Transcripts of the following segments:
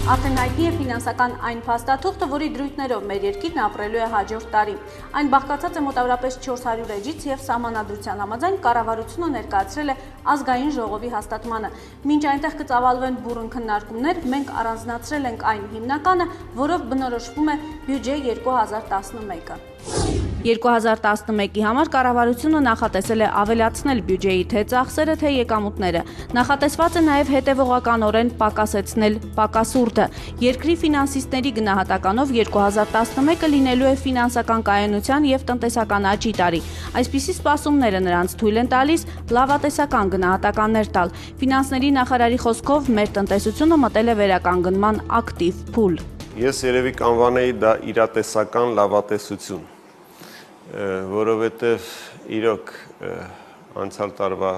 Արդեն հայտնի է ֆինանսական այն փաստաթուղթը, որի դրույթներով մեր երկիրն ապրելու է հաջորդ տարի։ Այն բաղկացած է մոտավորապես 400 էջից եւ սահմանադրության համաձայն կառավարությունը ներկայացրել է ազգային ժողովի հաստատմանը։ Մինչ այնտեղ կծավալվեն բուռն քննարկումներ, մենք առանձնացրել ենք այն հիմնականը, որով բնորոշվում է բյուջե 2011-ը։ 2011-ի համար կառավարությունը նախատեսել է ավելացնել բյուջեի թե ծախսերը, թե եկամուտները։ Նախատեսված է նաև հետևողականորեն պակասեցնել պակասուրդը։ Երկրի ֆինանսիստների գնահատականով 2011-ը լինելու է ֆինանսական կայունության եւ տնտեսական աճի տարի։ Այսպիսի սպասումները նրանց թույլ են տալիս լավատեսական գնահատականներ տալ։ Ֆինանսների նախարարի խոսքով մեր տնտեսությունը մտել է վերականգնման ակտիվ փուլ։ Ես երևի կանվանեի դա իրատեսական լավատեսություն, որովհետև իրոք անցյալ տարվա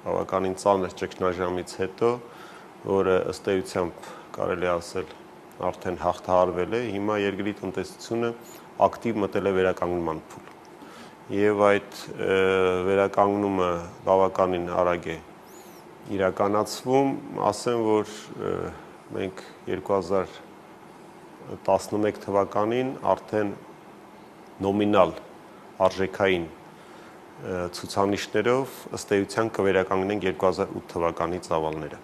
բավականին ծանր ճգնաժամից հետո, որը ըստ էությամբ կարելի ասել արդեն հաղթահարվել է, հիմա երկրի տնտեսությունը ակտիվ մտել է վերականգնման փուլ։ Եվ այդ վերականգնումը բավականին արագ է իրականացվում, ասեմ, որ մենք 2011 թվականին արդեն նոմինալ արժեքային ցուցանիշներով ըստ էության կվերականգնենք 2008 թվականի ծավալները,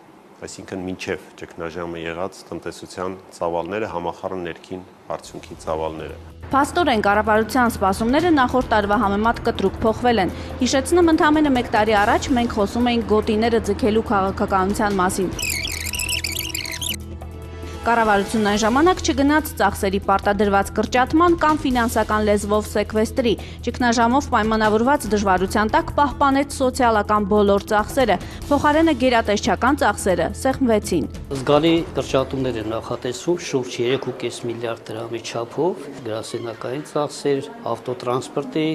այսինքն մինչև ճգնաժամը եղած տնտեսության ծավալները, համախառն ներքին արդյունքի ծավալները։ Փաստորեն կառավարության սպասումները նախորդ տարվա համեմատ կտրուկ փոխվել են։ Հիշեցնեմ, ընդամենը 1 տարի առաջ մենք խոսում էինք գոտիները ձգելու քաղաքականության մասին։ Կառավարությունն այն ժամանակ չգնաց ծախսերի պարտադրված կրճատման կամ ֆինանսական լեզվով սեքվեստրի, ճգնաժամով պայմանավորված դժվարության տակ պահպանեց սոցիալական բոլոր ծախսերը, փոխարենը գերատեսչական ծախսերը սեղմվեցին։ Զգալի կրճատումներ են նախատեսվում շուրջ 3.5 միլիարդ դրամի չափով, գրասենյակային ծախսեր, ավտոտրանսպորտի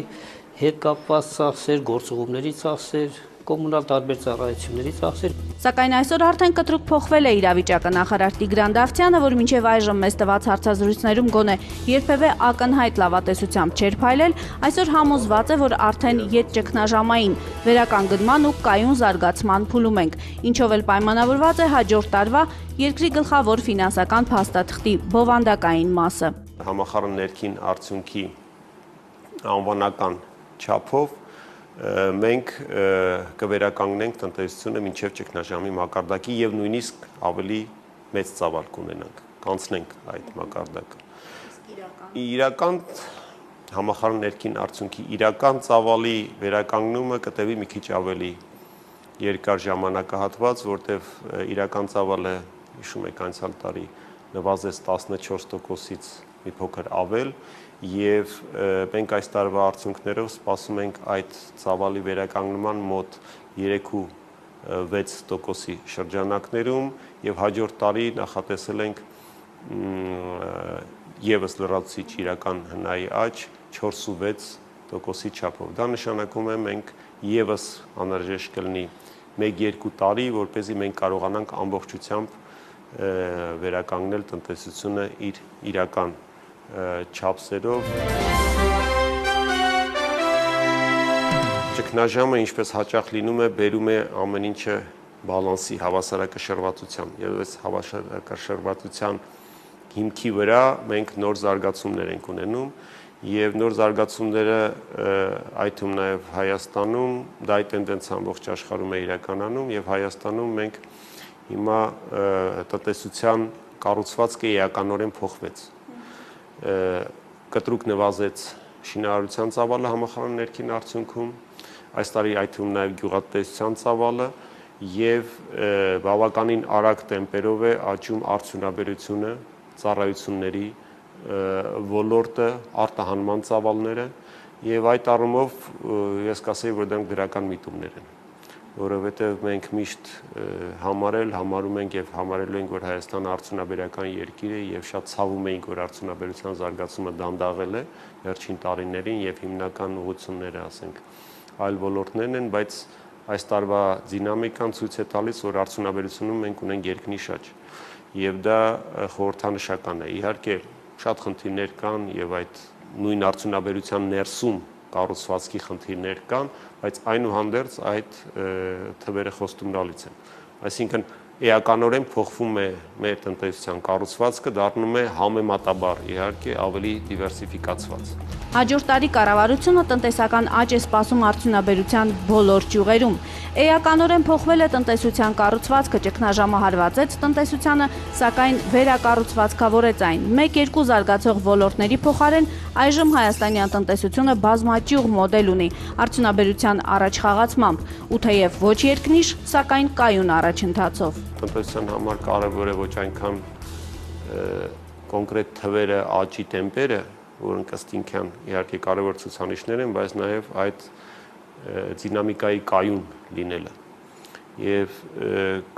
հետ կապված ծախսեր, գործուղումների ծախսեր, կոմունալ տարբեր ծառայությունների ծախսեր։ Սակայն այսօր արդեն կտրուկ փոխվել է իրավիճակը։ Նախարար Տիգրան Դավթյանը, որ մինչև այժմ մեզ տված հարցազրույցներում գոնե երբևէ ակնհայտ լավատեսությամբ չէր փայլել, այսօր համոզված է, որ արդեն ետճգնաժամային վերականգնման ու կայուն զարգացման փուլում ենք, ինչով էլ պայմանավորված է հաջորդ տարվա երկրի գլխավոր ֆինանսական փաստաթղթի բովանդակային մասը։ Համախառն ներքին արդյունքի անվանական չափով մենք կվերականգնենք տնտեսությունը մինչև ճգնաժամի մակարդակի եւ նույնիսկ ավելի մեծ ծավալ կունենանք, կանցնենք այդ մակարդակը։ Իրական համախառն ներքին արդյունքի իրական ծավալի վերականգնումը կտևի մի քիչ ավելի երկար ժամանակահատված, որտեղ իրական ծավալը, հիշում եք, անցյալ տարի նվազեց 14%-ից մի փոքր ավել, եւ մենք այս տարվա արդյունքներով սպասում ենք այդ ծավալի վերականգնման մոտ 3-6% շրջանակներում եւ հաջորդ տարի նախատեսել ենք եւս լրացուցիչ իրական հնայի աճ 4-6% չափով։ Դա նշանակում է մենք եւս անհրաժեշտ կլինի 1-2 տարի, որպեսզի մենք կարողանանք ամբողջությամբ վերականգնել տնտեսությունը իր իրական չափսերով։ Ճգնաժամը, ինչպես հաճախ լինում է, բերում է ամեն ինչը բալանսի, հավասարակշռվածության, եւ այս հավասարակշռվածության հիմքի վրա մենք նոր զարգացումներ ենք ունենում, եւ նոր զարգացումները այդ թվում նաեւ Հայաստանում, դա այդ տենդենսը ամբողջ աշխարհում է իրականանում, եւ Հայաստանում մենք հիմա տնտեսության կառուցվածքը էականորեն փոխվեց։ Կտրուկ նվազեց շինարարության ծավալը համախառն ներքին արդյունքում, այս տարի այդ թվում նաև գյուղատնտեսության ծավալը եւ բավականին արագ տեմպերով է աճում արդյունաբերությունը, ծառայությունների ոլորտը, արտահանման ծավալները եւ այդ առումով ես կասեի, որ դրանք դրական միտումներ են, որովհետեւ մենք միշտ համարում ենք եւ համարելու ենք, որ Հայաստանը արդյունաբերական երկիր է եւ շատ ցավում ենք, որ արդյունաբերության զարգացումը դանդաղել է վերջին տարիներին եւ հիմնական ուղղությունները, ասենք, այլ ոլորտներն են, բայց այս տարվա դինամիկան ցույց է տալիս, որ արդյունաբերությունում մենք ունենք երկնի շաջ եւ դա խորհրդանշական է։ Իհարկե շատ խնդիրներ կան եւ այդ նույն արդյունաբերության ներսում կառուցվածքի խնդիրներ կան, բայց այնուհանդերձ այդ թվերը խոստումնալից են։ Այսինքն էականորեն փոխվում է մեր տնտեսության կառուցվածքը, դառնում է համեմատաբար իհարկե ավելի դիվերսիֆիկացված։ Հաջորդ տարի կառավարությունը տնտեսական աճ է սպասում արդյունաբերության բոլոր ճյուղերում։ Էականորեն փոխվել է տնտեսության կառուցվածքը, ճգնաժամը հարվածեց տնտեսությանը, սակայն վերակառուցվածքավորեց այն։ 1-2 զարգացող ոլորտների փոխարեն այժմ հայաստանյան տնտեսությունը բազմաճյուղ մոդել ունի արդյունաբերության առաջխաղացմամբ, ու թեև ոչ երկնիշ, սակայն կայուն առաջընթացով։ Տնտեսության համար կարևոր է ոչ այնքան կոնկրետ թվերը, աճի տեմպերը, որոնք ըստ ինքան իհարկե կարևոր ցուցանիշներ են, բայց նաև այդ դինամիկայի կայուն լինելը։ Եվ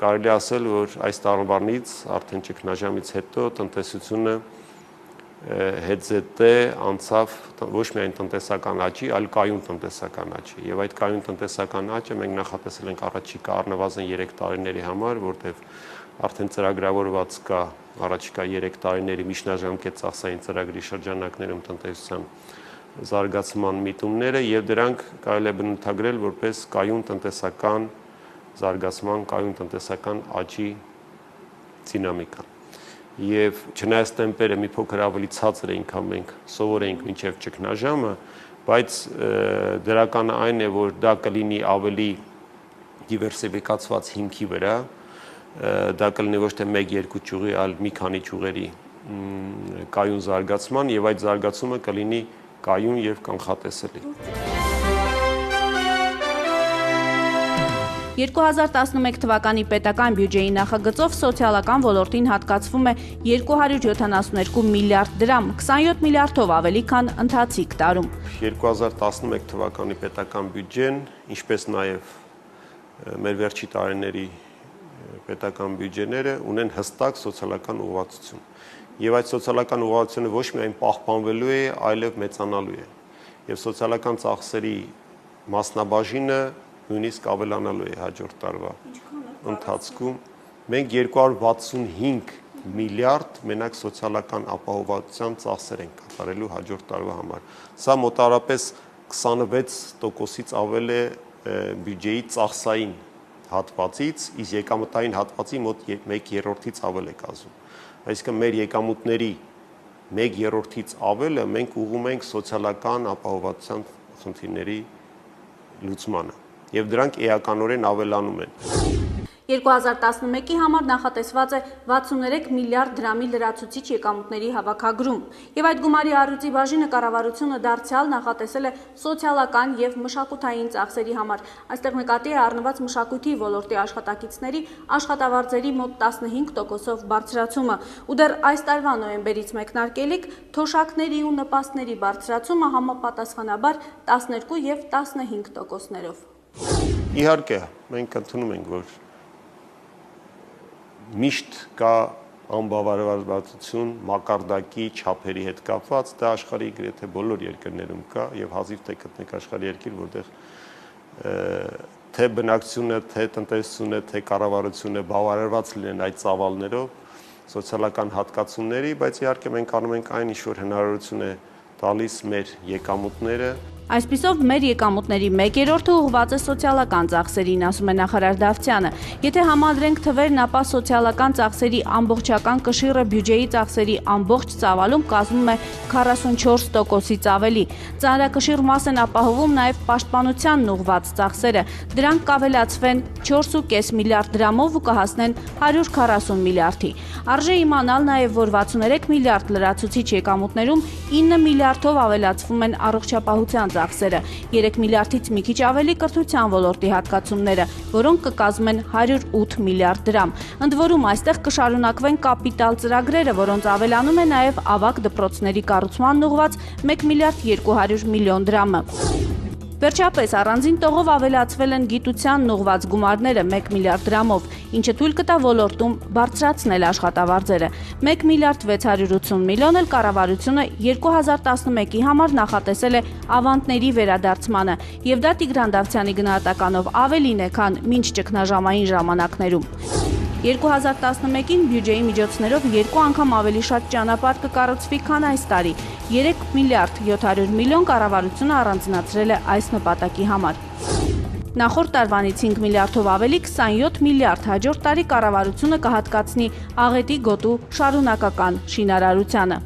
կարելի ասել, որ այս տարվանից արդեն ճգնաժամից հետո տնտեսությունը հետզհետե անցավ ոչ միայն տնտեսական աճի, այլ կայուն տնտեսական աճի։ Եվ այդ կայուն տնտեսական աճը մենք նախատեսել ենք առաջիկա առնվազն 3 տարիների համար, որտեղ արդեն ծրագրավորված կա առաջիկա 3 տարիների միջնաժամկետ ծախսային ծրագրի շրջանակներում տնտեսության զարգացման միտումները եւ դրանք կարելի է բնութագրել որպես կայուն տնտեսական զարգացման, կայուն տնտեսական աճի դինամիկա։ Եվ չնայած տեմպերը մի փոքր ավելի ցածր էին, քան մենք սովոր էինք մինչև ճգնաժամը, բայց դրականը այն է, որ դա կլինի ավելի դիվերսիֆիկացված հիմքի վրա, դա կլինի ոչ թե 1-2 ճյուղի, այլ մի քանի ճյուղերի կայուն զարգացման եւ այդ զարգացումը կլինի կայուն եւ կանխատեսելի։ 2011 թվականի պետական բյուջեի նախագծով սոցիալական ոլորտին հատկացվում է 272 միլիարդ դրամ, 27 միլիարդով ավելի քան ընթացիկ տարում։ 2011 թվականի պետական բյուջեն, ինչպես նաև մեր վերջի տարիների պետական բյուջեները ունեն հստակ սոցիալական ուղղվածություն։ Եվ այդ սոցիալական ուղղվածությունը ոչ միայն պահպանվելու է, այլև մեծանալու է։ Եվ սոցիալական ծախսերի մասնաբաժինը նույնիսկ ավելանալու է հաջորդ տարվա ընթացքում։ Մենք 265 միլիարդ մենակ սոցիալական ապահովության ծախսեր ենք կատարելու հաջորդ տարվա համար։ Սա մոտավորապես 26%-ից ավել է բյուջեի ծախսային հատվածից, իսկ եկամտային հատվածի մոտ 1/3-ից ավել է կազմում։ Այսինքն մեր եկամուտների 1/3-ից ավելը մենք ուղղում ենք սոցիալական ապահովության խնդիրների լուծմանը։ Եվ դրանք էականորեն ավելանում են։ 2011-ի համար նախատեսված է 63 միլիարդ դրամի լրացուցիչ եկամուտների հավաքագրում, եւ այդ գումարի առյուծի բաժինը կառավարությունը դարձյալ նախատեսել է սոցիալական եւ մշակութային ծախսերի համար։ Այստեղ նկատի է առնված մշակույթի ոլորտի աշխատակիցների աշխատավարձերի մոտ 15%-ով բարձրացումը, ու դեռ այս տարվա նոյեմբերից մեկնարկելիք թոշակների ու նպաստների բարձրացումը համապատասխանաբար 12 եւ 15%-ներով։ Իհարկե, մենք ընդունում ենք, որ միշտ կա անբավարարվածություն մակարդակի չափերի հետ կապված, դա աշխարհի գրեթե բոլոր երկրներում կա եւ հազիվ թե գտնեք աշխարհի երկիր, որտեղ թե բնակչությունը, թե տնտեսությունը, թե կառավարությունը բավարարված լինեն այդ ծավալներով, սոցիալական հատկացումների, բայց իհարկե մենք անում ենք այն, ինչ որ հնարավորություն է տալիս մեր եկամուտները։ Այսպիսով մեր եկամուտների 1/3-ը ուղղված է սոցիալական ծախսերին, ասում է նախարար Դավթյանը։ Եթե համադրենք թվերն, ապա սոցիալական ծախսերի ամբողջական կշիռը բյուջեի ծախսերի ամբողջ ծավալում կազմում է 44%-ից ավելի։ Ծանրակշիռ մաս են ապահովում նաև պաշտպանությանն ուղղված ծախսերը։ Դրանք կավելացվեն 4.5 միլիարդ դրամով ու կհասնեն 140 միլիարդի։ Արժե իմանալ նաև, որ 63 միլիարդ լրացուցիչ եկամուտներում 9 միլիարդով ավելացվում են առողջապահության ծախսերը, 3 միլիարդից մի քիչ ավելի կրթության ոլորտի հատկացումները, որոնք կկազմեն 108 միլիարդ դրամ։ Ընդ որում այստեղ կշարունակվեն կապիտալ ծրագրերը, որոնց ավելանում է նաև ավագ դպրոցների կառուցմանն ուղղված 1 միլիարդ 200 միլիոն դրամը։ Վերջապես առանձին տողով ավելացվել են գիտությանն ուղղված գումարները 1 միլիարդ դրամով, ինչը թույլ կտա ոլորտում բարձրացնել աշխատավարձերը։ 1 միլիարդ 680 միլիոն էլ կառավարությունը 2011-ի համար նախատեսել է ավանդների վերադարձմանը, եւ դա Տիգրան Դավթյանի գնահատականով ավելին է, քան մինչ ճգնաժամային ժամանակներում։ 2011-ին բյուջեի միջոցներով 2 անգամ ավելի շատ ճանապարհ կկառուցվի, քան այս տարի։ 3 միլիարդ 700 միլիոն կառավարությունը առանձնացրել է այս նպատակի համար։ Նախորդ տարվանից 5 միլիարդով ավելի 27 միլիարդ հաջորդ տարի կառավարությունը կհատկացնի աղետի գոտու շարունակական շինարարությանը։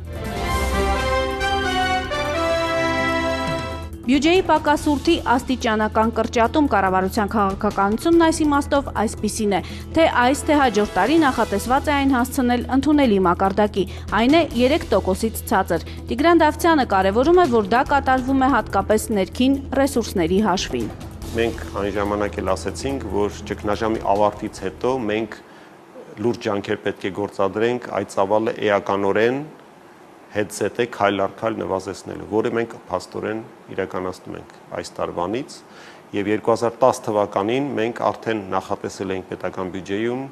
Բյուջեի պակասուրդի աստիճանական կրճատում կառավարության քաղաքականությունն այս իմաստով այսպիսին է, թե այս թե հաջորդ տարի նախատեսված է այն հասցնել ընդունելի մակարդակի, այն է 3%-ից ցածր։ Տիգրան Դավթյանը կարևորում է, որ դա կատարվում է հատկապես ներքին ռեսուրսների հաշվին։ Մենք այն ժամանակ էլ ասեցինք, որ ճգնաժամի ավարտից հետո մենք լուրջ ջանքեր պետք է գործադրենք այդ ծավալը էականորեն հետզհետե քայլ առ քայլ նվազեցնելու, որը մենք փաստորեն իրականացնում ենք այս տարվանից, եւ 2010 թվականին մենք արդեն նախատեսել ենք պետական բյուջեում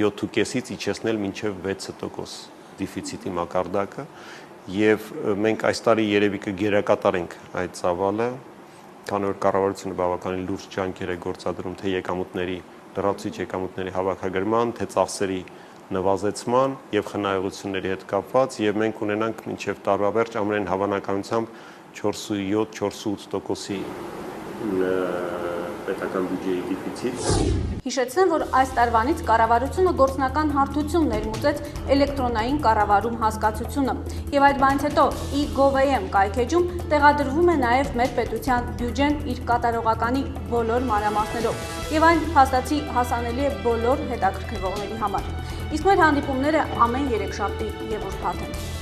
7.5-ից իջեցնել մինչև 6% դեֆիցիտի մակարդակը, եւ մենք այս տարի երևի կգերակատարենք այդ ծավալը, քանի որ կառավարությունը բավականին լուրջ ջանքեր է գործադրում թե եկամուտների լրացուցիչ եկամուտների հավաքագրման, թե ծախսերի նվազեցման եւ խնայողությունների հետ կապված եւ մենք ունենանք մինչեւ տարվա վերջ ամենայն հավանականությամբ 4.7-4.8%-ի պետական բյուջեի դեֆիցիտ։ Հիշեցնեմ, որ այս տարվանից կառավարությունը գործնական հարթություն ներմուծեց էլեկտրոնային կառավարում հասկացությունը եւ այդ բանից հետո e-gov.am կայքեջում տեղադրվում է նաեւ մեր պետության բյուջեն իր կատարողականի բոլոր մանրամասներով եւ այն փաստացի հասանելի է բոլոր հետաքրքրվողների համար։ Իսկ մեր հանդիպումները ամեն երեքշաբթի եւ ուրբաթ են։